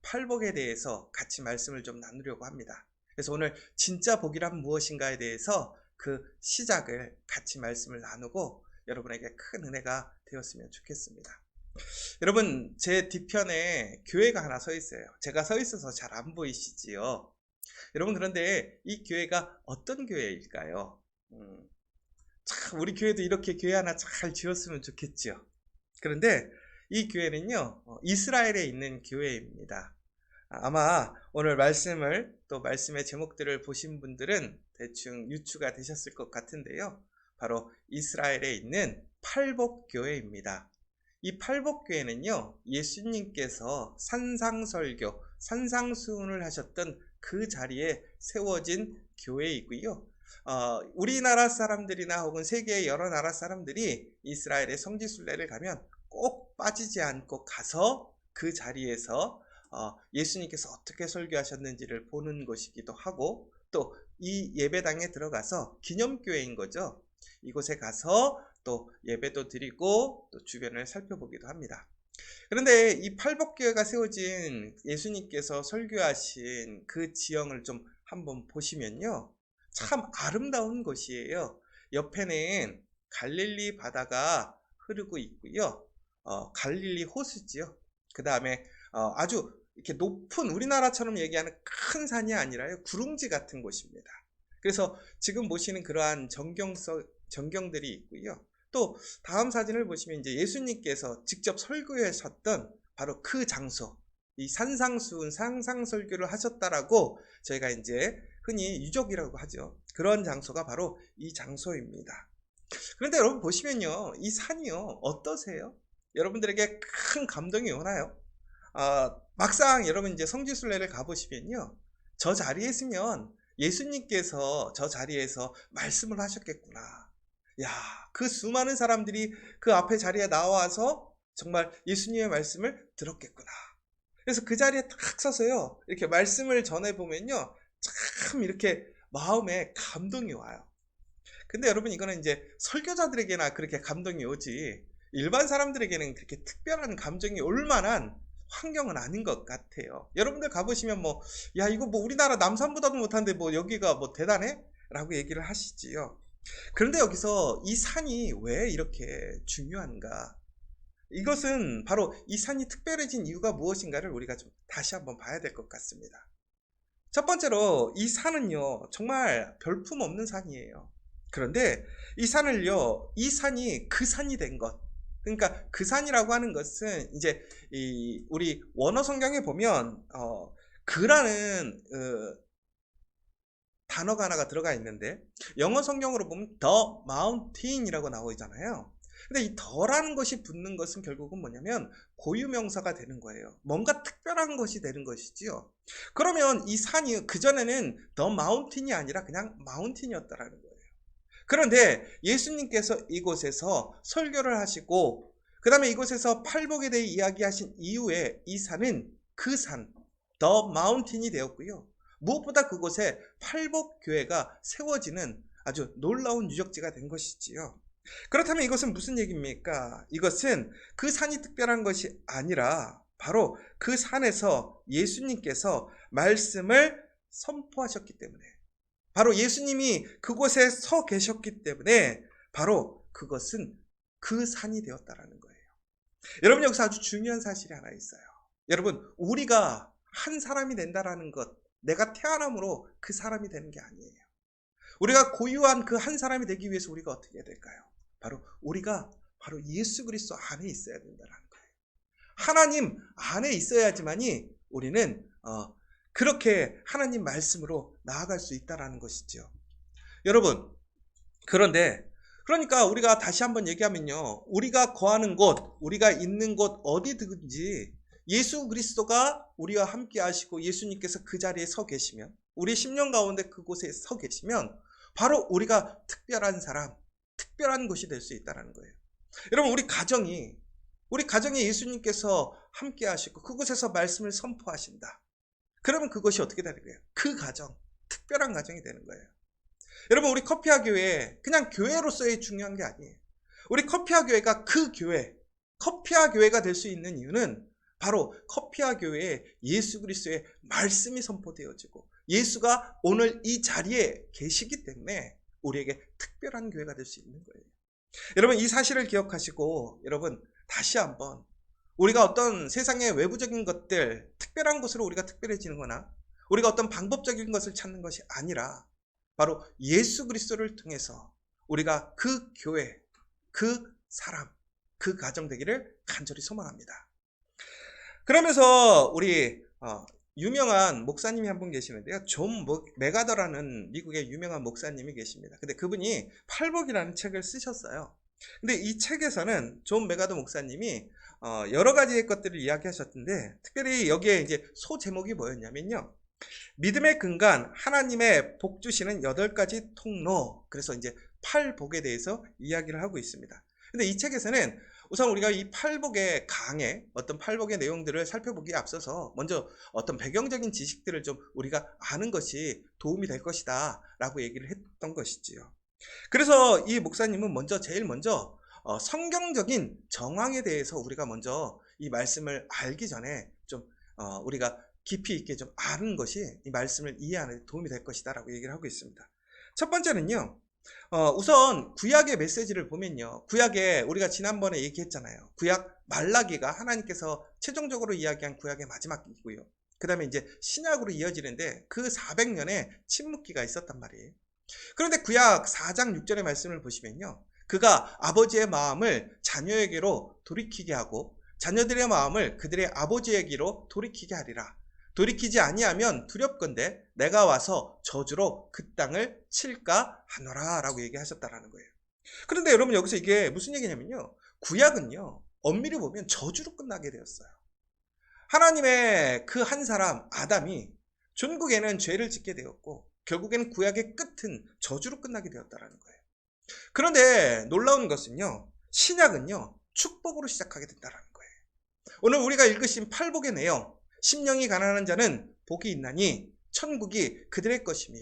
팔복에 대해서 같이 말씀을 좀 나누려고 합니다. 그래서 오늘 진짜 복이란 무엇인가에 대해서 그 시작을 같이 말씀을 나누고 여러분에게 큰 은혜가 되었으면 좋겠습니다. 여러분, 제 뒤편에 교회가 하나 서 있어요. 제가 서 있어서 잘 안 보이시지요? 여러분, 그런데 이 교회가 어떤 교회일까요? 참 우리 교회도 이렇게 교회 하나 잘 지었으면 좋겠죠. 그런데 이 교회는요, 이스라엘에 있는 교회입니다. 아마 오늘 말씀을 또 말씀의 제목들을 보신 분들은 대충 유추가 되셨을 것 같은데요. 바로 이스라엘에 있는 팔복교회입니다. 이 팔복교회는요, 예수님께서 산상설교, 산상수훈을 하셨던 그 자리에 세워진 교회이고요. 우리나라 사람들이나 혹은 세계의 여러 나라 사람들이 이스라엘의 성지순례를 가면 꼭 빠지지 않고 가서 그 자리에서 예수님께서 어떻게 설교하셨는지를 보는 것이기도 하고, 또 이 예배당에 들어가서 기념교회인 거죠. 이곳에 가서 또 예배도 드리고 또 주변을 살펴보기도 합니다. 그런데 이 팔복교회가 세워진 예수님께서 설교하신 그 지형을 좀 한번 보시면요, 참 아름다운 곳이에요. 옆에는 갈릴리 바다가 흐르고 있고요. 갈릴리 호수지요. 그 다음에 아주 이렇게 높은, 우리나라처럼 얘기하는 큰 산이 아니라요, 구릉지 같은 곳입니다. 그래서 지금 보시는 그러한 전경들이 있고요. 또 다음 사진을 보시면 이제 예수님께서 직접 설교하셨던 바로 그 장소, 이 산상수훈, 상상설교를 하셨다라고 저희가 이제 흔히 유적이라고 하죠. 그런 장소가 바로 이 장소입니다. 그런데 여러분 보시면요, 이 산이요, 어떠세요? 여러분들에게 큰 감동이 오나요? 막상 여러분 이제 성지순례를 가보시면요, 저 자리에 있으면 예수님께서 저 자리에서 말씀을 하셨겠구나. 야, 그 수많은 사람들이 그 앞에 자리에 나와서 정말 예수님의 말씀을 들었겠구나. 그래서 그 자리에 탁 서서요, 이렇게 말씀을 전해보면요, 참 이렇게 마음에 감동이 와요. 근데 여러분, 이거는 이제 설교자들에게나 그렇게 감동이 오지, 일반 사람들에게는 그렇게 특별한 감정이 올 만한 환경은 아닌 것 같아요. 여러분들 가보시면 야, 이거 우리나라 남산보다도 못한데 여기가 대단해? 라고 얘기를 하시지요. 그런데 여기서 이 산이 왜 이렇게 중요한가? 이것은 바로 이 산이 특별해진 이유가 무엇인가를 우리가 좀 다시 한번 봐야 될 것 같습니다. 첫 번째로 이 산은요, 정말 별품 없는 산이에요. 그런데 이 산이 그 산이 된 것. 그러니까 그 산이라고 하는 것은 이제 우리 원어 성경에 보면 그라는 단어가 하나가 들어가 있는데, 영어 성경으로 보면 the mountain이라고 나오잖아요. 근데 이 더라는 것이 붙는 것은 결국은 뭐냐면 고유명사가 되는 거예요. 뭔가 특별한 것이 되는 것이지요. 그러면 이 산이 그전에는 the mountain이 아니라 그냥 mountain이었다라는 거예요. 그런데 예수님께서 이곳에서 설교를 하시고, 그 다음에 이곳에서 팔복에 대해 이야기하신 이후에 이 산은 그 산, the mountain이 되었고요. 무엇보다 그곳에 팔복교회가 세워지는 아주 놀라운 유적지가 된 것이지요. 그렇다면 이것은 무슨 얘기입니까? 이것은 그 산이 특별한 것이 아니라 바로 그 산에서 예수님께서 말씀을 선포하셨기 때문에, 바로 예수님이 그곳에 서 계셨기 때문에 바로 그것은 그 산이 되었다라는 거예요. 여러분, 여기서 아주 중요한 사실이 하나 있어요. 여러분, 우리가 한 사람이 된다라는 것, 내가 태어남으로 그 사람이 되는 게 아니에요. 우리가 고유한 그 한 사람이 되기 위해서 우리가 어떻게 해야 될까요? 우리가 바로 예수 그리스도 안에 있어야 된다는 거예요. 하나님 안에 있어야지만이 우리는 그렇게 하나님 말씀으로 나아갈 수 있다라는 것이죠. 여러분, 그러니까 우리가 다시 한번 얘기하면요, 우리가 거하는 곳, 우리가 있는 곳 어디든지 예수 그리스도가 우리와 함께 하시고 예수님께서 그 자리에 서 계시면, 우리 심령 가운데 그곳에 서 계시면 바로 우리가 특별한 사람, 특별한 곳이 될 수 있다는 거예요. 여러분, 우리 가정에 예수님께서 함께 하시고 그곳에서 말씀을 선포하신다. 그러면 그것이 어떻게 되는 거예요? 그 가정, 특별한 가정이 되는 거예요. 여러분, 우리 커피아 교회, 그냥 교회로서의 중요한 게 아니에요. 우리 커피아 교회가 그 교회, 커피아 교회가 될 수 있는 이유는 바로 커피아 교회에 예수 그리스도의 말씀이 선포되어지고 예수가 오늘 이 자리에 계시기 때문에 우리에게 특별한 교회가 될 수 있는 거예요. 여러분, 이 사실을 기억하시고 여러분 다시 한번 우리가 어떤 세상의 외부적인 것들, 특별한 것으로 우리가 특별해지는 거나 우리가 어떤 방법적인 것을 찾는 것이 아니라 바로 예수 그리스도를 통해서 우리가 그 교회, 그 사람, 그 가정 되기를 간절히 소망합니다. 그러면서 우리 유명한 목사님이 한 분 계시는데요. 존 메가더라는 미국의 유명한 목사님이 계십니다. 근데 그분이 팔복이라는 책을 쓰셨어요. 근데 이 책에서는 존 메가더 목사님이 여러 가지의 것들을 이야기하셨는데 특별히 여기에 이제 소 제목이 뭐였냐면요. 믿음의 근간, 하나님의 복 주시는 8가지 통로. 그래서 이제 팔복에 대해서 이야기를 하고 있습니다. 근데 이 책에서는 우선 우리가 이 팔복의 강의, 어떤 팔복의 내용들을 살펴보기에 앞서서 먼저 어떤 배경적인 지식들을 좀 우리가 아는 것이 도움이 될 것이다 라고 얘기를 했던 것이지요. 그래서 이 목사님은 제일 먼저 성경적인 정황에 대해서 우리가 먼저 이 말씀을 알기 전에 좀 우리가 깊이 있게 좀 아는 것이 이 말씀을 이해하는 데 도움이 될 것이다 라고 얘기를 하고 있습니다. 첫 번째는요, 우선 구약의 메시지를 보면요, 구약에 우리가 지난번에 얘기했잖아요. 구약 말라기가 하나님께서 최종적으로 이야기한 구약의 마지막이고요. 그 다음에 이제 신약으로 이어지는데 그 400년의 침묵기가 있었단 말이에요. 그런데 구약 4장 6절의 말씀을 보시면요, 그가 아버지의 마음을 자녀에게로 돌이키게 하고 자녀들의 마음을 그들의 아버지에게로 돌이키게 하리라. 돌이키지 아니하면 두렵건대 내가 와서 저주로 그 땅을 칠까 하노라 라고 얘기하셨다라는 거예요. 그런데 여러분, 여기서 이게 무슨 얘기냐면요, 구약은요 엄밀히 보면 저주로 끝나게 되었어요. 하나님의 그 한 사람 아담이 전국에는 죄를 짓게 되었고 결국에는 구약의 끝은 저주로 끝나게 되었다라는 거예요. 그런데 놀라운 것은요, 신약은요 축복으로 시작하게 된다라는 거예요. 오늘 우리가 읽으신 팔복의 내용, 심령이 가난한 자는 복이 있나니 천국이 그들의 것이며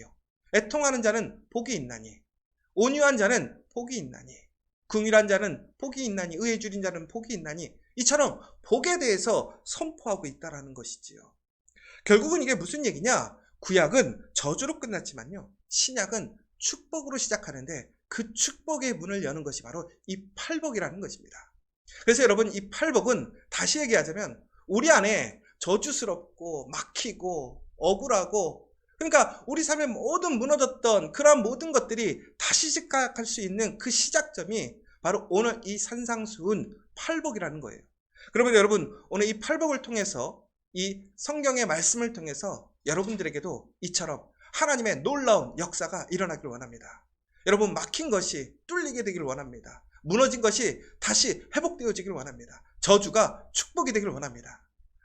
애통하는 자는 복이 있나니 온유한 자는 복이 있나니 긍휼한 자는 복이 있나니 의에 줄인 자는 복이 있나니, 이처럼 복에 대해서 선포하고 있다라는 것이지요. 결국은 이게 무슨 얘기냐, 구약은 저주로 끝났지만요 신약은 축복으로 시작하는데 그 축복의 문을 여는 것이 바로 이 팔복이라는 것입니다. 그래서 여러분, 이 팔복은 다시 얘기하자면 우리 안에 저주스럽고 막히고 억울하고, 그러니까 우리 삶에 모든 무너졌던 그러한 모든 것들이 다시 시작할 수 있는 그 시작점이 바로 오늘 이 산상수훈 팔복이라는 거예요. 그러면 여러분, 오늘 이 팔복을 통해서, 이 성경의 말씀을 통해서 여러분들에게도 이처럼 하나님의 놀라운 역사가 일어나기를 원합니다. 여러분, 막힌 것이 뚫리게 되기를 원합니다. 무너진 것이 다시 회복되어지기를 원합니다. 저주가 축복이 되기를 원합니다.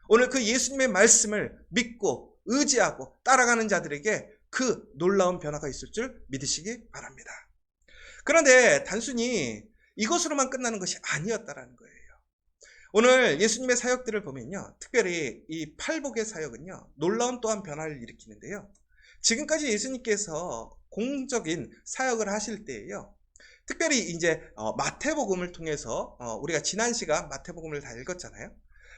오늘 그 예수님의 말씀을 믿고 의지하고 따라가는 자들에게 그 놀라운 변화가 있을 줄 믿으시기 바랍니다. 그런데 단순히 이것으로만 끝나는 것이 아니었다라는 거예요. 오늘 예수님의 사역들을 보면요, 특별히 이 팔복의 사역은요 놀라운 또한 변화를 일으키는데요, 지금까지 예수님께서 공적인 사역을 하실 때에요, 특별히 이제 마태복음을 통해서 우리가 지난 시간 마태복음을 다 읽었잖아요.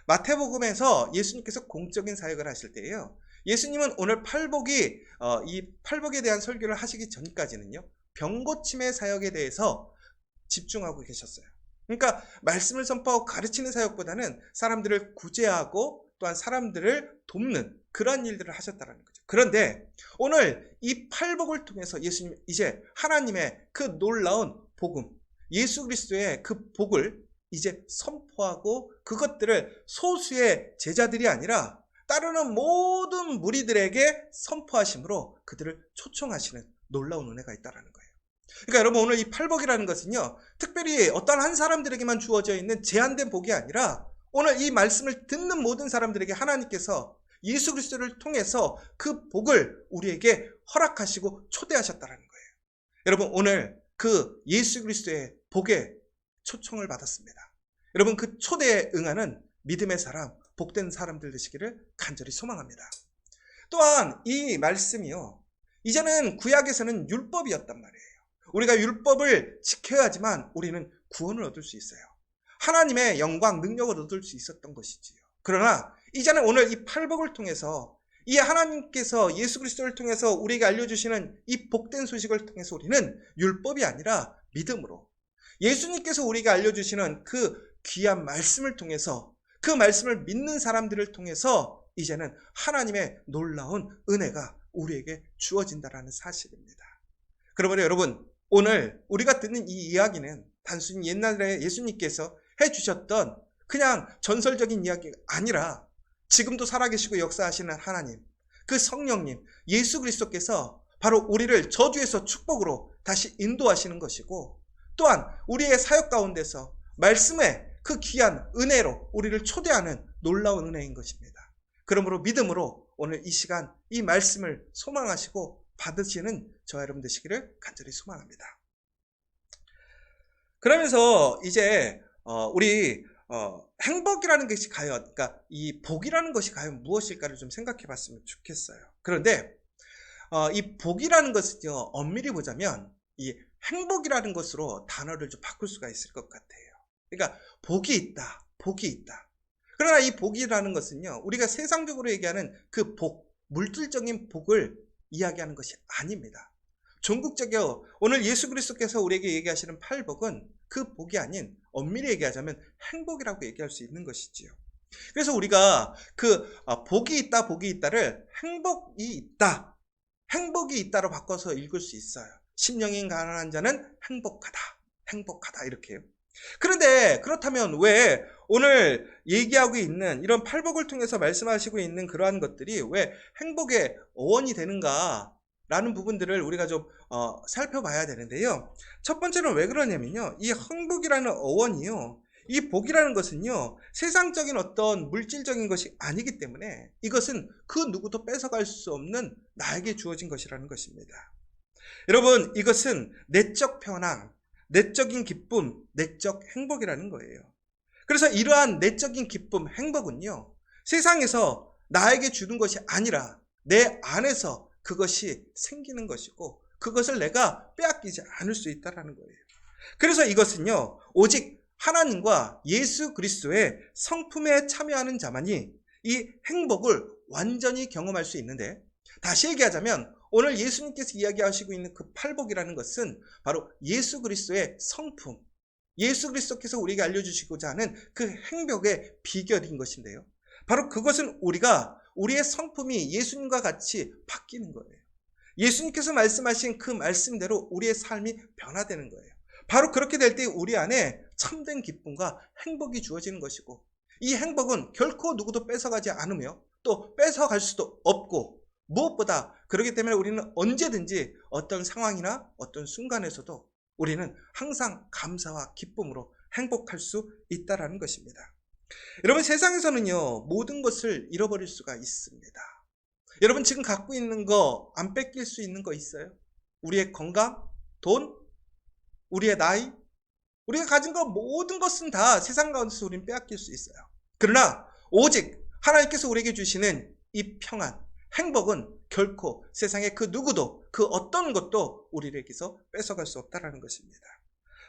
마태복음에서 예수님께서 공적인 사역을 하실 때에요, 예수님은 오늘 이 팔복에 대한 설교를 하시기 전까지는요 병고침의 사역에 대해서 집중하고 계셨어요. 그러니까 말씀을 선포하고 가르치는 사역보다는 사람들을 구제하고 또한 사람들을 돕는 그런 일들을 하셨다는 거죠. 그런데 오늘 이 팔복을 통해서 예수님 이제 하나님의 그 놀라운 복음, 예수 그리스도의 그 복을 이제 선포하고 그것들을 소수의 제자들이 아니라 따르는 모든 무리들에게 선포하심으로 그들을 초청하시는 놀라운 은혜가 있다는 거예요. 그러니까 여러분, 오늘 이 팔복이라는 것은요 특별히 어떤 한 사람들에게만 주어져 있는 제한된 복이 아니라 오늘 이 말씀을 듣는 모든 사람들에게 하나님께서 예수 그리스도를 통해서 그 복을 우리에게 허락하시고 초대하셨다는 거예요. 여러분, 오늘 그 예수 그리스도의 복에 초청을 받았습니다. 여러분, 그 초대에 응하는 믿음의 사람, 복된 사람들 되시기를 간절히 소망합니다. 또한 이 말씀이요, 이제는 구약에서는 율법이었단 말이에요. 우리가 율법을 지켜야지만 우리는 구원을 얻을 수 있어요. 하나님의 영광, 능력을 얻을 수 있었던 것이지요. 그러나 이제는 오늘 이 팔복을 통해서 이 하나님께서 예수 그리스도를 통해서 우리에게 알려주시는 이 복된 소식을 통해서 우리는 율법이 아니라 믿음으로 예수님께서 우리에게 알려주시는 그 귀한 말씀을 통해서 그 말씀을 믿는 사람들을 통해서 이제는 하나님의 놀라운 은혜가 우리에게 주어진다는 사실입니다. 그러므로 여러분, 오늘 우리가 듣는 이 이야기는 단순히 옛날에 예수님께서 해주셨던 그냥 전설적인 이야기가 아니라 지금도 살아계시고 역사하시는 하나님, 그 성령님, 예수 그리스도께서 바로 우리를 저주에서 축복으로 다시 인도하시는 것이고, 또한 우리의 사역 가운데서 말씀의 그 귀한 은혜로 우리를 초대하는 놀라운 은혜인 것입니다. 그러므로 믿음으로 오늘 이 시간 이 말씀을 소망하시고 받으시는 저와 여러분 되시기를 간절히 소망합니다. 그러면서 이제 우리 행복이라는 것이 과연, 그러니까 이 복이라는 것이 과연 무엇일까를 좀 생각해 봤으면 좋겠어요. 그런데 이 복이라는 것은요, 엄밀히 보자면 이 행복이라는 것으로 단어를 좀 바꿀 수가 있을 것 같아요. 그러니까 복이 있다, 복이 있다. 그러나 이 복이라는 것은요, 우리가 세상적으로 얘기하는 그 복, 물질적인 복을 이야기하는 것이 아닙니다. 종국적이요, 오늘 예수 그리스도께서 우리에게 얘기하시는 팔복은 그 복이 아닌, 엄밀히 얘기하자면 행복이라고 얘기할 수 있는 것이지요. 그래서 우리가 그 복이 있다, 복이 있다를 행복이 있다, 행복이 있다로 바꿔서 읽을 수 있어요. 심령이 가난한 자는 행복하다, 행복하다 이렇게요. 그런데 그렇다면 왜 오늘 얘기하고 있는 이런 팔복을 통해서 말씀하시고 있는 그러한 것들이 왜 행복의 어원이 되는가 라는 부분들을 우리가 좀 살펴봐야 되는데요. 첫 번째는 왜 그러냐면요, 이 행복이라는 어원이요, 이 복이라는 것은요, 세상적인 어떤 물질적인 것이 아니기 때문에 이것은 그 누구도 뺏어갈 수 없는 나에게 주어진 것이라는 것입니다. 여러분, 이것은 내적 편안, 내적인 기쁨, 내적 행복이라는 거예요. 그래서 이러한 내적인 기쁨, 행복은요, 세상에서 나에게 주는 것이 아니라 내 안에서 그것이 생기는 것이고 그것을 내가 빼앗기지 않을 수 있다는 거예요. 그래서 이것은요, 오직 하나님과 예수 그리스도의 성품에 참여하는 자만이 이 행복을 완전히 경험할 수 있는데, 다시 얘기하자면 오늘 예수님께서 이야기하시고 있는 그 팔복이라는 것은 바로 예수 그리스도의 성품, 예수 그리스도께서 우리에게 알려주시고자 하는 그 행복의 비결인 것인데요, 바로 그것은 우리가 우리의 성품이 예수님과 같이 바뀌는 거예요. 예수님께서 말씀하신 그 말씀대로 우리의 삶이 변화되는 거예요. 바로 그렇게 될 때 우리 안에 참된 기쁨과 행복이 주어지는 것이고, 이 행복은 결코 누구도 뺏어가지 않으며 또 뺏어갈 수도 없고, 무엇보다 그렇기 때문에 우리는 언제든지 어떤 상황이나 어떤 순간에서도 우리는 항상 감사와 기쁨으로 행복할 수 있다는 것입니다. 여러분, 세상에서는요, 모든 것을 잃어버릴 수가 있습니다. 여러분, 지금 갖고 있는 거 안 뺏길 수 있는 거 있어요? 우리의 건강, 돈, 우리의 나이, 우리가 가진 거 모든 것은 다 세상 가운데서 우리는 빼앗길 수 있어요. 그러나 오직 하나님께서 우리에게 주시는 이 평안, 행복은 결코 세상의 그 누구도, 그 어떤 것도 우리에게서 뺏어갈 수 없다는 것입니다.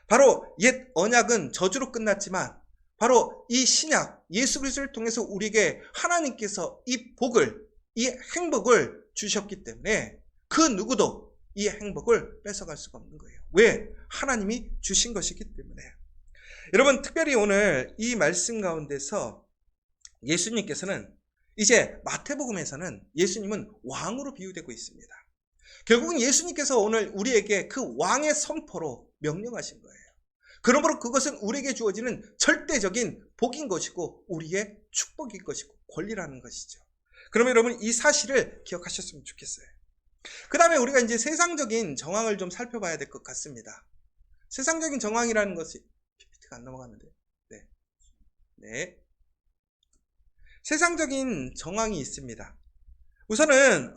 바로 옛 언약은 저주로 끝났지만 바로 이 신약 예수 그리스도를 통해서 우리에게 하나님께서 이 복을, 이 행복을 주셨기 때문에 그 누구도 이 행복을 뺏어갈 수가 없는 거예요. 왜? 하나님이 주신 것이기 때문에. 여러분, 특별히 오늘 이 말씀 가운데서 예수님께서는 이제 마태복음에서는 예수님은 왕으로 비유되고 있습니다. 결국은 예수님께서 오늘 우리에게 그 왕의 선포로 명령하신 거예요. 그러므로 그것은 우리에게 주어지는 절대적인 복인 것이고 우리의 축복인 것이고 권리라는 것이죠. 그러면 여러분, 이 사실을 기억하셨으면 좋겠어요. 그 다음에 우리가 이제 세상적인 정황을 좀 살펴봐야 될 것 같습니다. 세상적인 정황이라는 것이 PPT가 안 넘어갔는데, 네. 세상적인 정황이 있습니다. 우선은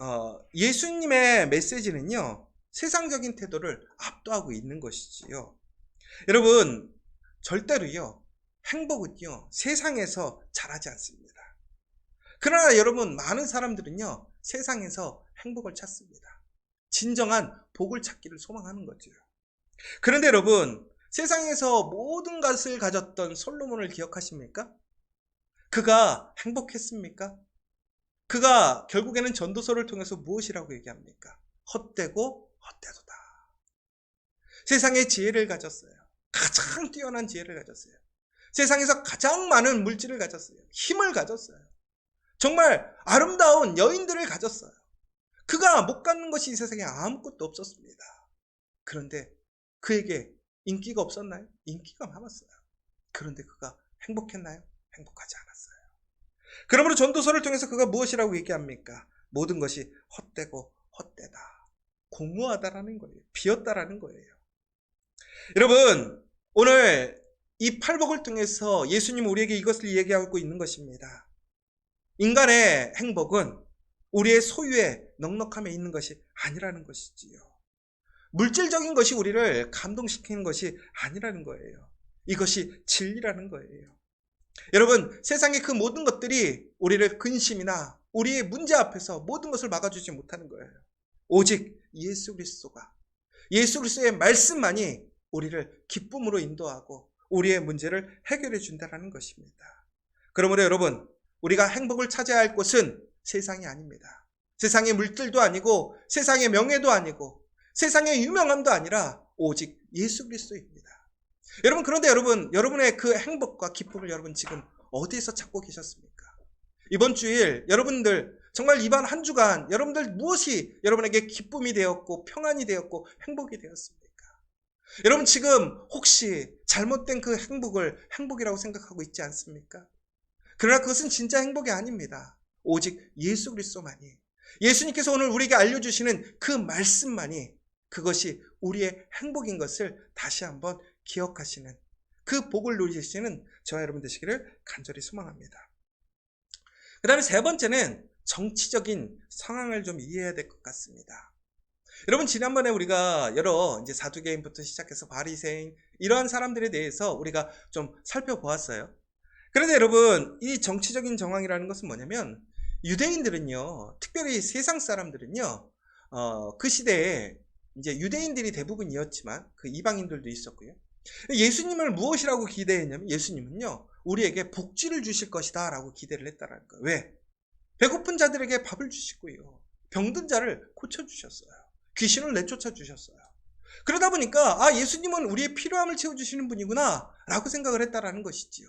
예수님의 메시지는요, 세상적인 태도를 압도하고 있는 것이지요. 여러분, 절대로요, 행복은요, 세상에서 자라지 않습니다. 그러나 여러분, 많은 사람들은요, 세상에서 행복을 찾습니다. 진정한 복을 찾기를 소망하는 거죠. 그런데 여러분, 세상에서 모든 것을 가졌던 솔로몬을 기억하십니까? 그가 행복했습니까? 그가 결국에는 전도서를 통해서 무엇이라고 얘기합니까? 헛되고 헛되도다. 세상의 지혜를 가졌어요. 가장 뛰어난 지혜를 가졌어요. 세상에서 가장 많은 물질을 가졌어요. 힘을 가졌어요. 정말 아름다운 여인들을 가졌어요. 그가 못 갖는 것이 이 세상에 아무것도 없었습니다. 그런데 그에게 인기가 없었나요? 인기가 많았어요. 그런데 그가 행복했나요? 행복하지 않았어요. 그러므로 전도서를 통해서 그가 무엇이라고 얘기합니까? 모든 것이 헛되고 헛되다. 공허하다라는 거예요. 비었다라는 거예요. 여러분, 오늘 이 팔복을 통해서 예수님은 우리에게 이것을 얘기하고 있는 것입니다. 인간의 행복은 우리의 소유에 넉넉함에 있는 것이 아니라는 것이지요. 물질적인 것이 우리를 감동시키는 것이 아니라는 거예요. 이것이 진리라는 거예요. 여러분, 세상의 그 모든 것들이 우리를 근심이나 우리의 문제 앞에서 모든 것을 막아주지 못하는 거예요. 오직 예수 그리스도가, 예수 그리스도의 말씀만이 우리를 기쁨으로 인도하고 우리의 문제를 해결해 준다는 것입니다. 그러므로 여러분, 우리가 행복을 찾아야 할 곳은 세상이 아닙니다. 세상의 물질도 아니고 세상의 명예도 아니고 세상의 유명함도 아니라 오직 예수 그리스도입니다. 여러분, 그런데 여러분의 그 행복과 기쁨을 여러분 지금 어디에서 찾고 계셨습니까? 이번 주일 여러분들 정말 이번 한 주간 여러분들 무엇이 여러분에게 기쁨이 되었고 평안이 되었고 행복이 되었습니까? 여러분 지금 혹시 잘못된 그 행복을 행복이라고 생각하고 있지 않습니까? 그러나 그것은 진짜 행복이 아닙니다. 오직 예수 그리스도만이, 예수님께서 오늘 우리에게 알려주시는 그 말씀만이 그것이 우리의 행복인 것을 다시 한번 기억하시는, 그 복을 누리시는 저와 여러분 되시기를 간절히 소망합니다. 그 다음에 세 번째는 정치적인 상황을 좀 이해해야 될 것 같습니다. 여러분, 지난번에 우리가 여러 이제 사두개인부터 시작해서 바리새인 이러한 사람들에 대해서 우리가 좀 살펴보았어요. 그런데 여러분, 이 정치적인 정황이라는 것은 뭐냐면 유대인들은요, 특별히 세상 사람들은요, 그 시대에 이제 유대인들이 대부분이었지만 그 이방인들도 있었고요. 예수님을 무엇이라고 기대했냐면 예수님은요, 우리에게 복지를 주실 것이다 라고 기대를 했다라는 거예요. 왜? 배고픈 자들에게 밥을 주시고요, 병든 자를 고쳐주셨어요. 귀신을 내쫓아 주셨어요. 그러다 보니까 예수님은 우리의 필요함을 채워주시는 분이구나 라고 생각을 했다라는 것이지요.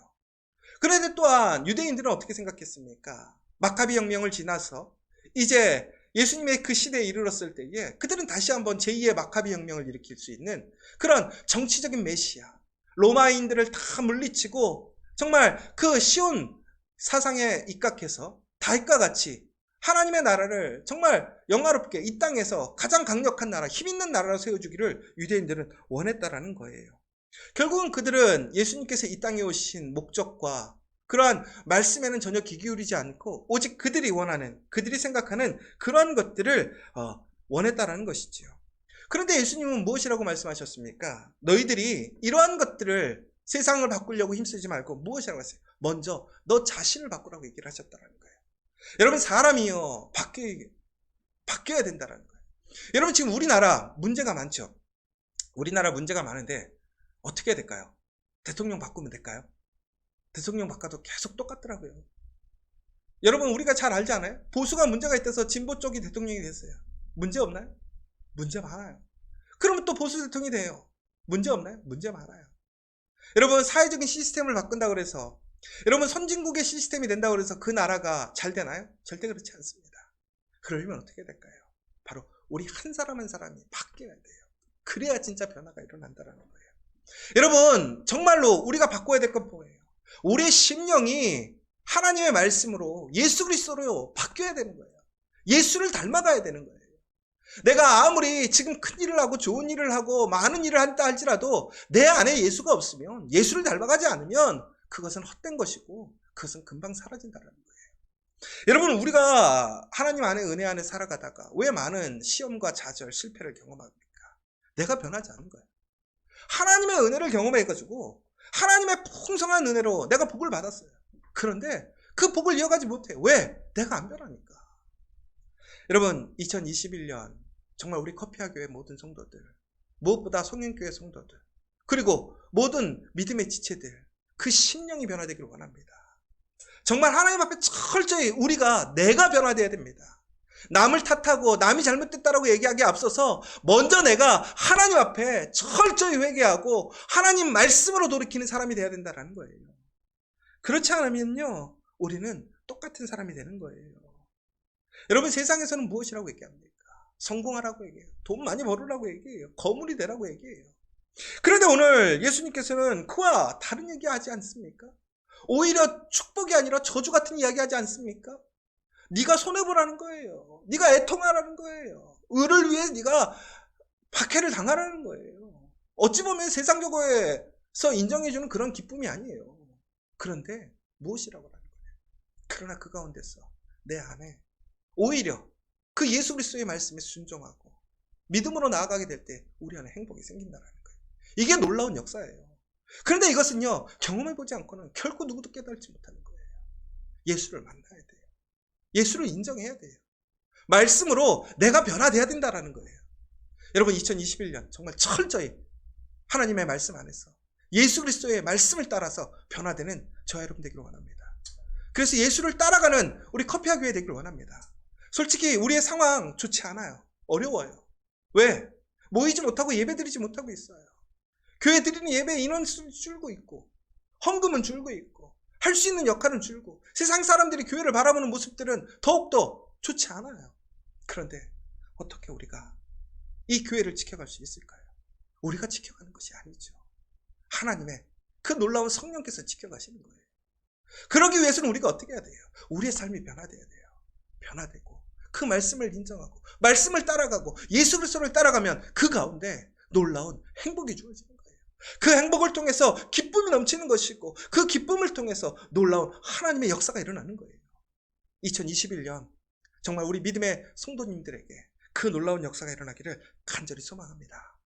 그런데 또한 유대인들은 어떻게 생각했습니까? 마카비 혁명을 지나서 이제 예수님의 그 시대에 이르렀을 때에 그들은 다시 한번 제2의 마카비 혁명을 일으킬 수 있는 그런 정치적인 메시아, 로마인들을 다 물리치고 정말 그 시온 사상에 입각해서 다윗과 같이 하나님의 나라를 정말 영화롭게 이 땅에서 가장 강력한 나라, 힘 있는 나라로 세워주기를 유대인들은 원했다라는 거예요. 결국은 그들은 예수님께서 이 땅에 오신 목적과 그러한 말씀에는 전혀 귀 기울이지 않고 오직 그들이 원하는, 그들이 생각하는 그러한 것들을 원했다라는 것이지요. 그런데 예수님은 무엇이라고 말씀하셨습니까? 너희들이 이러한 것들을, 세상을 바꾸려고 힘쓰지 말고 무엇이라고 했어요? 먼저 너 자신을 바꾸라고 얘기를 하셨다는 거예요. 여러분, 사람이요 바뀌어야 된다는 거예요. 여러분, 지금 우리나라 문제가 많죠. 우리나라 문제가 많은데 어떻게 해야 될까요? 대통령 바꾸면 될까요? 대통령 바꿔도 계속 똑같더라고요. 여러분, 우리가 잘 알지 않아요? 보수가 문제가 있어서 진보 쪽이 대통령이 됐어요. 문제 없나요? 문제 많아요. 그러면 또 보수 대통령이 돼요. 문제 없나요? 문제 많아요. 여러분, 사회적인 시스템을 바꾼다고 해서, 여러분 선진국의 시스템이 된다고 해서 그 나라가 잘 되나요? 절대 그렇지 않습니다. 그러려면 어떻게 될까요? 바로 우리 한 사람 한 사람이 바뀌어야 돼요. 그래야 진짜 변화가 일어난다는 거예요. 여러분, 정말로 우리가 바꿔야 될 건 뭐예요? 우리의 심령이 하나님의 말씀으로 예수 그리스도로 바뀌어야 되는 거예요. 예수를 닮아가야 되는 거예요. 내가 아무리 지금 큰 일을 하고 좋은 일을 하고 많은 일을 한다 할지라도 내 안에 예수가 없으면, 예수를 닮아가지 않으면 그것은 헛된 것이고 그것은 금방 사라진다는 거예요. 여러분, 우리가 하나님 안에, 은혜 안에 살아가다가 왜 많은 시험과 좌절, 실패를 경험합니까? 내가 변하지 않은 거예요. 하나님의 은혜를 경험해가지고 하나님의 풍성한 은혜로 내가 복을 받았어요. 그런데 그 복을 이어가지 못해. 왜? 내가 안 변하니까. 여러분, 2021년 정말 우리 커피아교회 모든 성도들, 무엇보다 송영교회 성도들, 그리고 모든 믿음의 지체들, 그 심령이 변화되기를 원합니다. 정말 하나님 앞에 철저히 우리가 내가 변화되어야 됩니다. 남을 탓하고 남이 잘못됐다라고 얘기하기에 앞서서 먼저 내가 하나님 앞에 철저히 회개하고 하나님 말씀으로 돌이키는 사람이 되어야 된다는 거예요. 그렇지 않으면요, 우리는 똑같은 사람이 되는 거예요. 여러분, 세상에서는 무엇이라고 얘기합니까? 성공하라고 얘기해요. 돈 많이 벌으라고 얘기해요. 거물이 되라고 얘기해요. 그런데 오늘 예수님께서는 그와 다른 얘기하지 않습니까? 오히려 축복이 아니라 저주 같은 이야기하지 않습니까? 네가 손해보라는 거예요. 네가 애통하라는 거예요. 의를 위해 네가 박해를 당하라는 거예요. 어찌 보면 세상적으로서 인정해주는 그런 기쁨이 아니에요. 그런데 무엇이라고 하는 거예요? 그러나 그 가운데서 내 안에 오히려 그 예수 그리스도의 말씀에 순종하고 믿음으로 나아가게 될 때 우리 안에 행복이 생긴다는 거예요. 이게 놀라운 역사예요. 그런데 이것은요, 경험해보지 않고는 결코 누구도 깨달지 못하는 거예요. 예수를 만나야 돼요. 예수를 인정해야 돼요. 말씀으로 내가 변화돼야 된다는 거예요. 여러분, 2021년 정말 철저히 하나님의 말씀 안에서 예수 그리스도의 말씀을 따라서 변화되는 저와 여러분 되기를 원합니다. 그래서 예수를 따라가는 우리 커피와 교회 되기를 원합니다. 솔직히 우리의 상황 좋지 않아요. 어려워요. 왜? 모이지 못하고 예배드리지 못하고 있어요. 교회 드리는 예배 인원수는 줄고 있고 헌금은 줄고 있고 할 수 있는 역할은 줄고 세상 사람들이 교회를 바라보는 모습들은 더욱더 좋지 않아요. 그런데 어떻게 우리가 이 교회를 지켜갈 수 있을까요? 우리가 지켜가는 것이 아니죠. 하나님의 그 놀라운 성령께서 지켜가시는 거예요. 그러기 위해서는 우리가 어떻게 해야 돼요? 우리의 삶이 변화돼야 돼요. 변화되고 그 말씀을 인정하고 말씀을 따라가고 예수 그리스도를 따라가면 그 가운데 놀라운 행복이 주어지는 거예요. 그 행복을 통해서 기쁨이 넘치는 것이고 그 기쁨을 통해서 놀라운 하나님의 역사가 일어나는 거예요. 2021년 정말 우리 믿음의 성도님들에게 그 놀라운 역사가 일어나기를 간절히 소망합니다.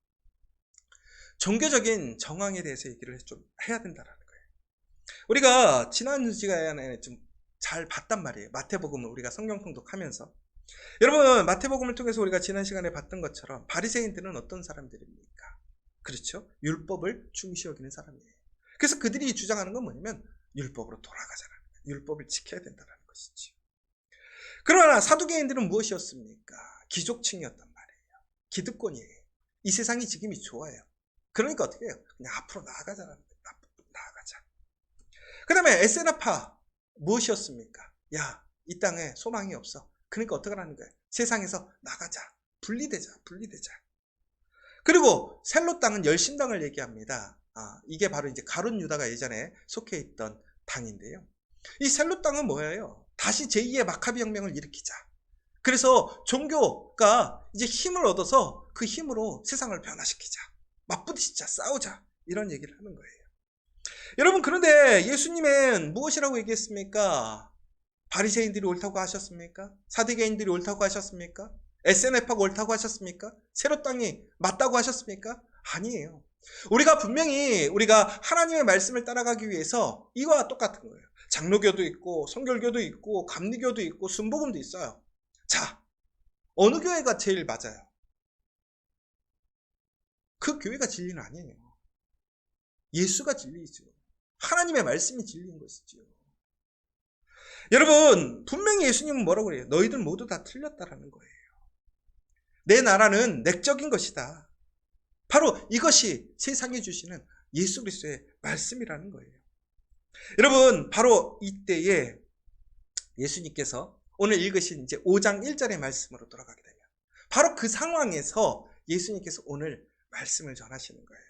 종교적인 정황에 대해서 얘기를 좀 해야 된다는 거예요. 우리가 지난 시간에 좀 잘 봤단 말이에요. 마태복음을 우리가 성경 통독하면서. 여러분, 마태복음을 통해서 우리가 지난 시간에 봤던 것처럼 바리새인들은 어떤 사람들입니까? 그렇죠? 율법을 중시 여기는 사람이에요. 그래서 그들이 주장하는 건 뭐냐면 율법으로 돌아가자라는 거예요. 율법을 지켜야 된다는 것이죠. 그러나 사두개인들은 무엇이었습니까? 기족층이었단 말이에요. 기득권이에요. 이 세상이 지금이 좋아요. 그러니까 어떻게 해요? 그냥 앞으로 나아가자라는 거예요. 앞으로 나아가자. 그 다음에 에세나파 무엇이었습니까? 야, 이 땅에 소망이 없어. 그러니까 어떻게 하는 거예요? 세상에서 나가자. 분리되자. 그리고 셀로 땅은 열심당을 얘기합니다. 이게 바로 이제 가룟 유다가 예전에 속해 있던 당인데요. 이 셀로 땅은 뭐예요? 다시 제2의 마카비 혁명을 일으키자. 그래서 종교가 이제 힘을 얻어서 그 힘으로 세상을 변화시키자. 맞부딪히자. 싸우자. 이런 얘기를 하는 거예요. 여러분, 그런데 예수님은 무엇이라고 얘기했습니까? 바리새인들이 옳다고 하셨습니까? 사두개인들이 옳다고 하셨습니까? SNF가 옳다고 하셨습니까? 세로 땅이 맞다고 하셨습니까? 아니에요. 우리가 분명히 우리가 하나님의 말씀을 따라가기 위해서 이와 똑같은 거예요. 장로교도 있고 성결교도 있고 감리교도 있고 순복음도 있어요. 자, 어느 교회가 제일 맞아요? 그 교회가 진리는 아니에요. 예수가 진리이죠. 하나님의 말씀이 진리인 것이죠. 여러분, 분명히 예수님은 뭐라고 그래요? 너희들 모두 다 틀렸다라는 거예요. 내 나라는 내적인 것이다. 바로 이것이 세상에 주시는 예수 그리스도의 말씀이라는 거예요. 여러분, 바로 이때에 예수님께서 오늘 읽으신 이제 5장 1절의 말씀으로 돌아가게 되면 바로 그 상황에서 예수님께서 오늘 말씀을 전하시는 거예요.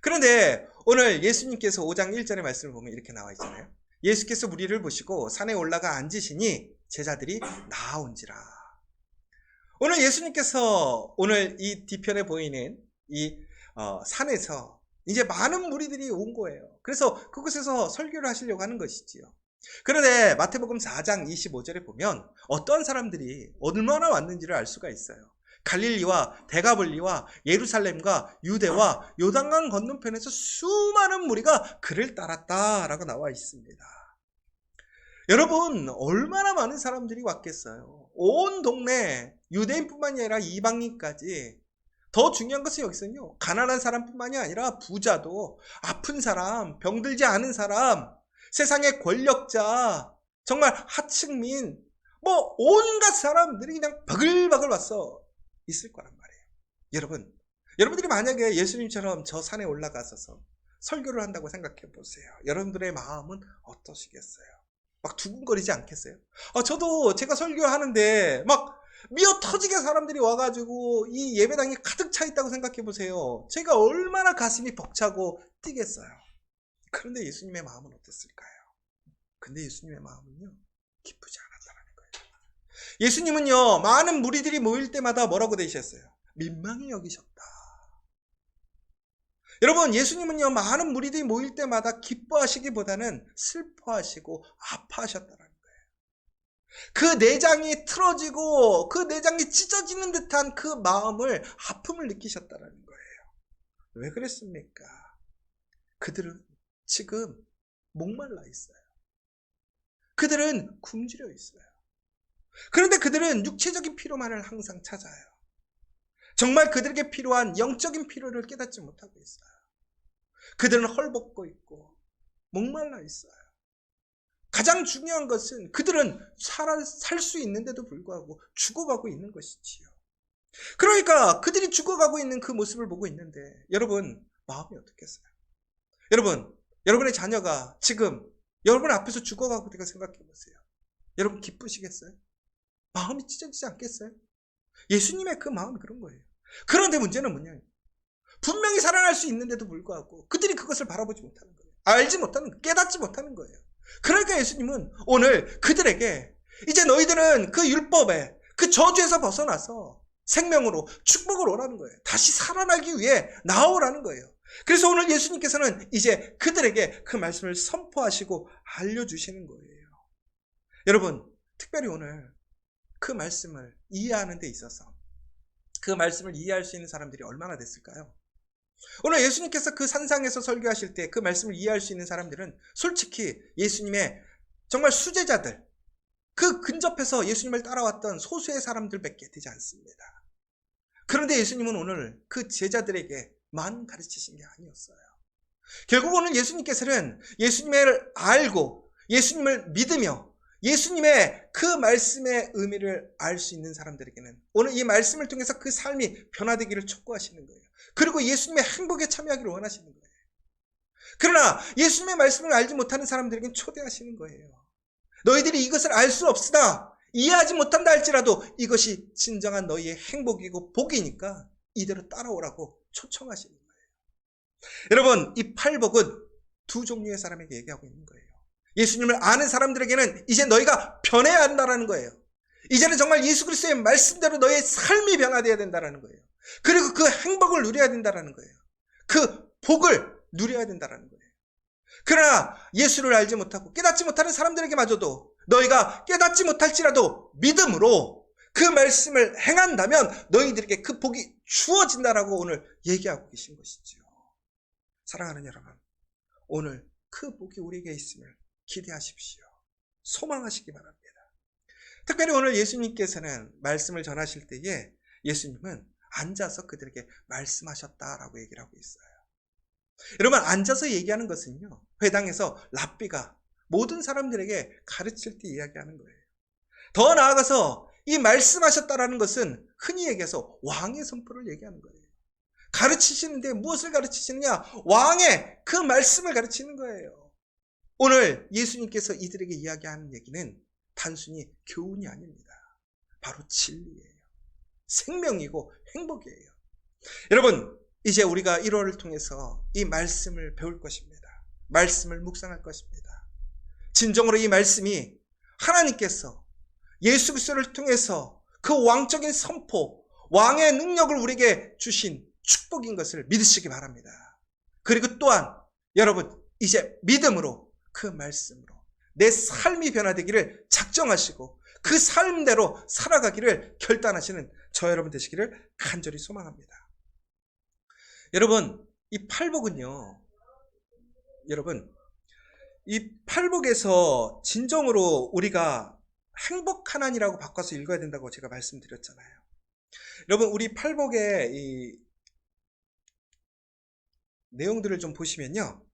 그런데 오늘 예수님께서 5장 1절의 말씀을 보면 이렇게 나와 있잖아요. 예수께서 무리를 보시고 산에 올라가 앉으시니 제자들이 나아온지라. 오늘 예수님께서 오늘 이 뒤편에 보이는 이 산에서 이제 많은 무리들이 온 거예요. 그래서 그곳에서 설교를 하시려고 하는 것이지요. 그런데 마태복음 4장 25절에 보면 어떤 사람들이 얼마나 왔는지를 알 수가 있어요. 갈릴리와 데가볼리와 예루살렘과 유대와 요단강 건너편에서 수많은 무리가 그를 따랐다라고 나와 있습니다. 여러분, 얼마나 많은 사람들이 왔겠어요. 온 동네 유대인뿐만이 아니라 이방인까지. 더 중요한 것은 여기서는요, 가난한 사람뿐만이 아니라 부자도, 아픈 사람, 병들지 않은 사람, 세상의 권력자, 정말 하층민, 뭐 온갖 사람들이 그냥 바글바글 왔어 있을 거란 말이에요. 여러분들이 만약에 예수님처럼 저 산에 올라가서 설교를 한다고 생각해 보세요. 여러분들의 마음은 어떠시겠어요? 막 두근거리지 않겠어요? 저도 제가 설교하는데 막 미어 터지게 사람들이 와가지고 이 예배당이 가득 차 있다고 생각해 보세요. 제가 얼마나 가슴이 벅차고 뛰겠어요. 그런데 예수님의 마음은 어땠을까요? 근데 예수님의 마음은요, 기쁘지 않았다는 거예요. 예수님은요, 많은 무리들이 모일 때마다 뭐라고 되셨어요? 민망히 여기셨다. 여러분, 예수님은요, 많은 무리들이 모일 때마다 기뻐하시기보다는 슬퍼하시고 아파하셨다는 거예요. 그 내장이 틀어지고 그 내장이 찢어지는 듯한 그 마음을, 아픔을 느끼셨다는 거예요. 왜 그랬습니까? 그들은 지금 목말라 있어요. 그들은 굶주려 있어요. 그런데 그들은 육체적인 필요만을 항상 찾아요. 정말 그들에게 필요한 영적인 필요를 깨닫지 못하고 있어요. 그들은 헐벗고 있고 목말라 있어요. 가장 중요한 것은 그들은 살 수 있는데도 불구하고 죽어가고 있는 것이지요. 그러니까 그들이 죽어가고 있는 그 모습을 보고 있는데 여러분 마음이 어떻겠어요? 여러분의 자녀가 지금 여러분 앞에서 죽어가고 있다고 생각해 보세요. 여러분 기쁘시겠어요? 마음이 찢어지지 않겠어요? 예수님의 그 마음이 그런 거예요. 그런데 문제는 뭐냐? 분명히 살아날 수 있는데도 불구하고 그들이 그것을 바라보지 못하는 거예요. 알지 못하는 거예요. 깨닫지 못하는 거예요. 그러니까 예수님은 오늘 그들에게 이제 너희들은 그 율법에 그 저주에서 벗어나서 생명으로 축복을 오라는 거예요. 다시 살아나기 위해 나오라는 거예요. 그래서 오늘 예수님께서는 이제 그들에게 그 말씀을 선포하시고 알려주시는 거예요. 여러분, 특별히 오늘 그 말씀을 이해하는 데 있어서 그 말씀을 이해할 수 있는 사람들이 얼마나 됐을까요? 오늘 예수님께서 그 산상에서 설교하실 때 그 말씀을 이해할 수 있는 사람들은 솔직히 예수님의 정말 수제자들, 그 근접해서 예수님을 따라왔던 소수의 사람들밖에 되지 않습니다. 그런데 예수님은 오늘 그 제자들에게만 가르치신 게 아니었어요. 결국 오늘 예수님께서는 예수님을 알고 예수님을 믿으며 예수님의 그 말씀의 의미를 알 수 있는 사람들에게는 오늘 이 말씀을 통해서 그 삶이 변화되기를 촉구하시는 거예요. 그리고 예수님의 행복에 참여하기를 원하시는 거예요. 그러나 예수님의 말씀을 알지 못하는 사람들에게는 초대하시는 거예요. 너희들이 이것을 알 수 없으나 이해하지 못한다 할지라도 이것이 진정한 너희의 행복이고 복이니까 이대로 따라오라고 초청하시는 거예요. 여러분, 이 팔복은 두 종류의 사람에게 얘기하고 있는 거예요. 예수님을 아는 사람들에게는 이제 너희가 변해야 한다는 거예요. 이제는 정말 예수 그리스도의 말씀대로 너의 삶이 변화되어야 된다는 거예요. 그리고 그 행복을 누려야 된다는 거예요. 그 복을 누려야 된다는 거예요. 그러나 예수를 알지 못하고 깨닫지 못하는 사람들에게마저도 너희가 깨닫지 못할지라도 믿음으로 그 말씀을 행한다면 너희들에게 그 복이 주어진다라고 오늘 얘기하고 계신 것이지요. 사랑하는 여러분, 오늘 그 복이 우리에게 있음을 기대하십시오. 소망하시기 바랍니다. 특별히 오늘 예수님께서는 말씀을 전하실 때에 예수님은 앉아서 그들에게 말씀하셨다라고 얘기를 하고 있어요. 여러분, 앉아서 얘기하는 것은요, 회당에서 랍비가 모든 사람들에게 가르칠 때 이야기하는 거예요. 더 나아가서 이 말씀하셨다라는 것은 흔히 얘기해서 왕의 선포를 얘기하는 거예요. 가르치시는데 무엇을 가르치시느냐? 왕의 그 말씀을 가르치는 거예요. 오늘 예수님께서 이들에게 이야기하는 얘기는 단순히 교훈이 아닙니다. 바로 진리예요. 생명이고 행복이에요. 여러분, 이제 우리가 1월을 통해서 이 말씀을 배울 것입니다. 말씀을 묵상할 것입니다. 진정으로 이 말씀이 하나님께서 예수 그리스도를 통해서 그 왕적인 선포, 왕의 능력을 우리에게 주신 축복인 것을 믿으시기 바랍니다. 그리고 또한 여러분, 이제 믿음으로 그 말씀으로 내 삶이 변화되기를 작정하시고 그 삶대로 살아가기를 결단하시는 저 여러분 되시기를 간절히 소망합니다. 여러분, 이 팔복은요, 여러분, 이 팔복에서 진정으로 우리가 행복한 한이라고 바꿔서 읽어야 된다고 제가 말씀드렸잖아요. 여러분, 우리 팔복의 이 내용들을 좀 보시면요,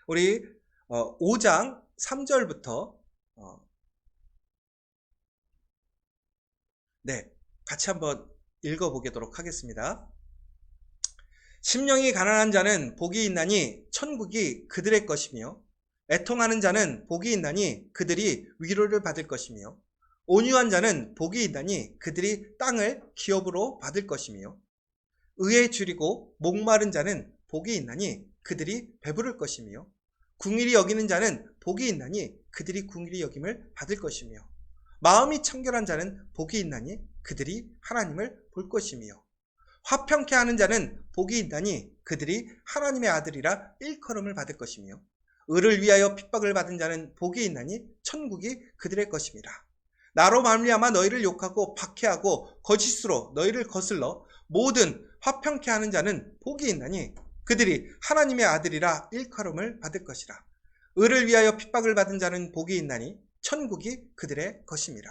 우리 5장 3절부터 같이 한번 읽어보도록 하겠습니다. 심령이 가난한 자는 복이 있나니 천국이 그들의 것이며, 애통하는 자는 복이 있나니 그들이 위로를 받을 것이며, 온유한 자는 복이 있나니 그들이 땅을 기업으로 받을 것이며, 의에 줄이고 목마른 자는 복이 있나니 그들이 배부를 것이며, 궁일이 여기는 자는 복이 있나니 그들이 궁일이 여김을 받을 것이며, 마음이 청결한 자는 복이 있나니 그들이 하나님을 볼 것이며, 화평케 하는 자는 복이 있나니 그들이 하나님의 아들이라 일컬음을 받을 것이며, 의를 위하여 핍박을 받은 자는 복이 있나니 천국이 그들의 것임이라. 나로 말미암아 너희를 욕하고 박해하고 거짓으로 너희를 거슬러 모든 화평케 하는 자는 복이 있나니 그들이 하나님의 아들이라 일컬음을 받을 것이라. 의를 위하여 핍박을 받은 자는 복이 있나니 천국이 그들의 것임이라.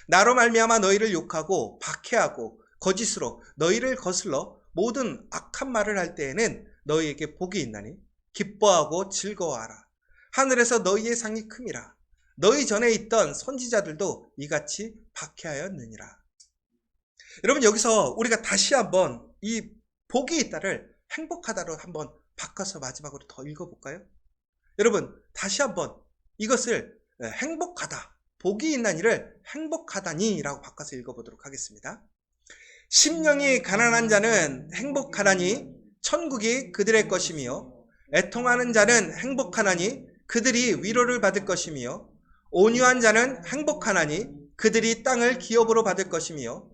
나로 말미암아 너희를 욕하고 박해하고 거짓으로 너희를 거슬러 모든 악한 말을 할 때에는 너희에게 복이 있나니 기뻐하고 즐거워하라. 하늘에서 너희의 상이 큼이라. 너희 전에 있던 선지자들도 이같이 박해하였느니라. 여러분, 여기서 우리가 다시 한번 이 복이 있다를 행복하다로 한번 바꿔서 마지막으로 더 읽어볼까요? 여러분, 다시 한번 이것을 행복하다, 복이 있나니를 행복하다니 라고 바꿔서 읽어보도록 하겠습니다. 심령이 가난한 자는 행복하나니 천국이 그들의 것이며, 애통하는 자는 행복하나니 그들이 위로를 받을 것이며, 온유한 자는 행복하나니 그들이 땅을 기업으로 받을 것이며,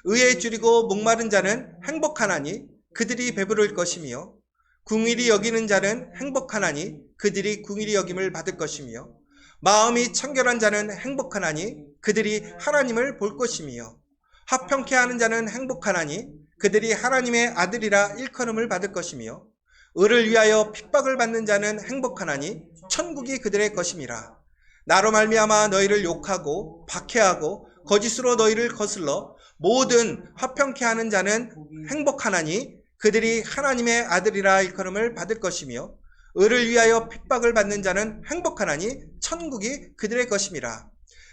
의에 줄이고 목마른 자는 행복하나니 그들이 배부를 것이며, 궁일이 여기는 자는 행복하나니 그들이 궁일이 여김을 받을 것이며, 마음이 청결한 자는 행복하나니 그들이 하나님을 볼 것이며, 화평케 하는 자는 행복하나니 그들이 하나님의 아들이라 일컬음을 받을 것이며, 의를 위하여 핍박을 받는 자는 행복하나니 천국이 그들의 것임이라. 나로 말미암아 너희를 욕하고 박해하고 거짓으로 너희를 거슬러 모든 화평케 하는 자는 행복하나니 그들이 하나님의 아들이라 일컬음을 받을 것이며, 의를 위하여 핍박을 받는 자는 행복하나니 천국이 그들의 것임이라.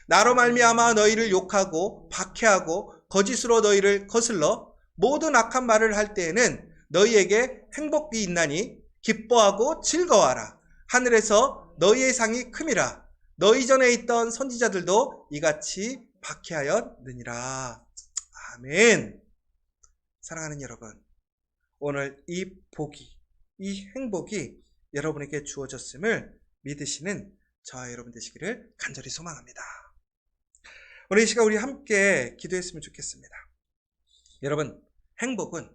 나로 말미암아 너희를 욕하고 박해하고 거짓으로 너희를 거슬러 모든 악한 말을 할 때에는 너희에게 행복이 있나니 기뻐하고 즐거워하라. 하늘에서 너희의 상이 큼이라. 너희 전에 있던 선지자들도 이같이 박해하였느니라. 아멘. 사랑하는 여러분, 오늘 이 복이, 이 행복이 여러분에게 주어졌음을 믿으시는 저와 여러분 되시기를 간절히 소망합니다. 오늘 이 시간 우리 함께 기도했으면 좋겠습니다. 여러분, 행복은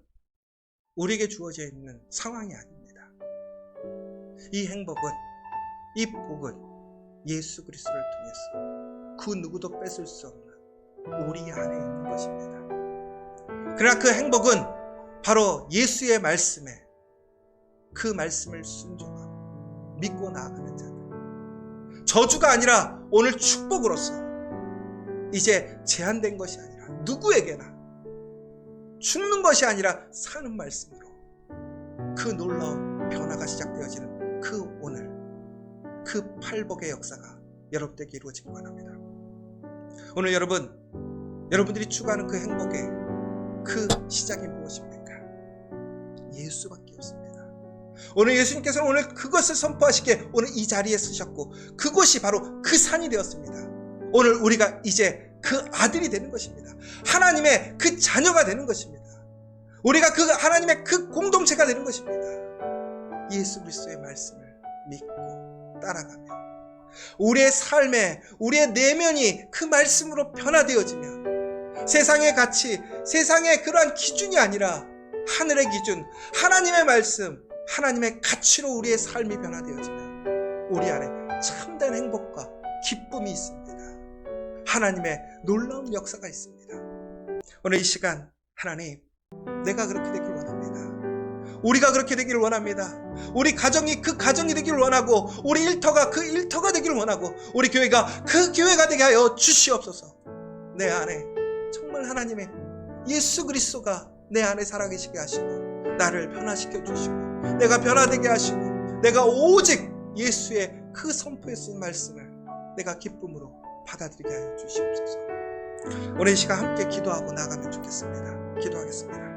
우리에게 주어져 있는 상황이 아닙니다. 이 행복은, 이 복은 예수 그리스도를 통해서 그 누구도 뺏을 수 없는 우리 안에 있는 것입니다. 그러나 그 행복은 바로 예수의 말씀에, 그 말씀을 순종하고 믿고 나아가는 자들, 저주가 아니라 오늘 축복으로서 이제 제한된 것이 아니라 누구에게나 죽는 것이 아니라 사는 말씀으로 그 놀라운 변화가 시작되어지는 그 오늘, 그 팔복의 역사가 여러분에게 이루어지기 원합니다. 오늘 여러분들이 추구하는 그 행복의 그 시작이 무엇입니까? 예수밖에 없습니다. 오늘 예수님께서는 오늘 그것을 선포하시기에 오늘 이 자리에 서셨고, 그곳이 바로 그 산이 되었습니다. 오늘 우리가 이제 그 아들이 되는 것입니다. 하나님의 그 자녀가 되는 것입니다. 우리가 그 하나님의 그 공동체가 되는 것입니다. 예수 그리스도의 말씀을 믿고 따라가며 우리의 삶에, 우리의 내면이 그 말씀으로 변화되어지며 세상의 가치, 세상의 그러한 기준이 아니라 하늘의 기준, 하나님의 말씀, 하나님의 가치로 우리의 삶이 변화되어지면 우리 안에 참된 행복과 기쁨이 있습니다. 하나님의 놀라운 역사가 있습니다. 오늘 이 시간 하나님, 내가 그렇게 되기를 원합니다. 우리가 그렇게 되기를 원합니다. 우리 가정이 그 가정이 되기를 원하고, 우리 일터가 그 일터가 되기를 원하고, 우리 교회가 그 교회가 되게 하여 주시옵소서. 내 안에 정말 하나님의 예수 그리스도가 내 안에 살아계시게 하시고 나를 변화시켜 주시고 내가 변화되게 하시고 내가 오직 예수의 그 선포에 쓴 말씀을 내가 기쁨으로 받아들이게 하여 주시옵소서. 오늘 이 시간 함께 기도하고 나가면 좋겠습니다. 기도하겠습니다.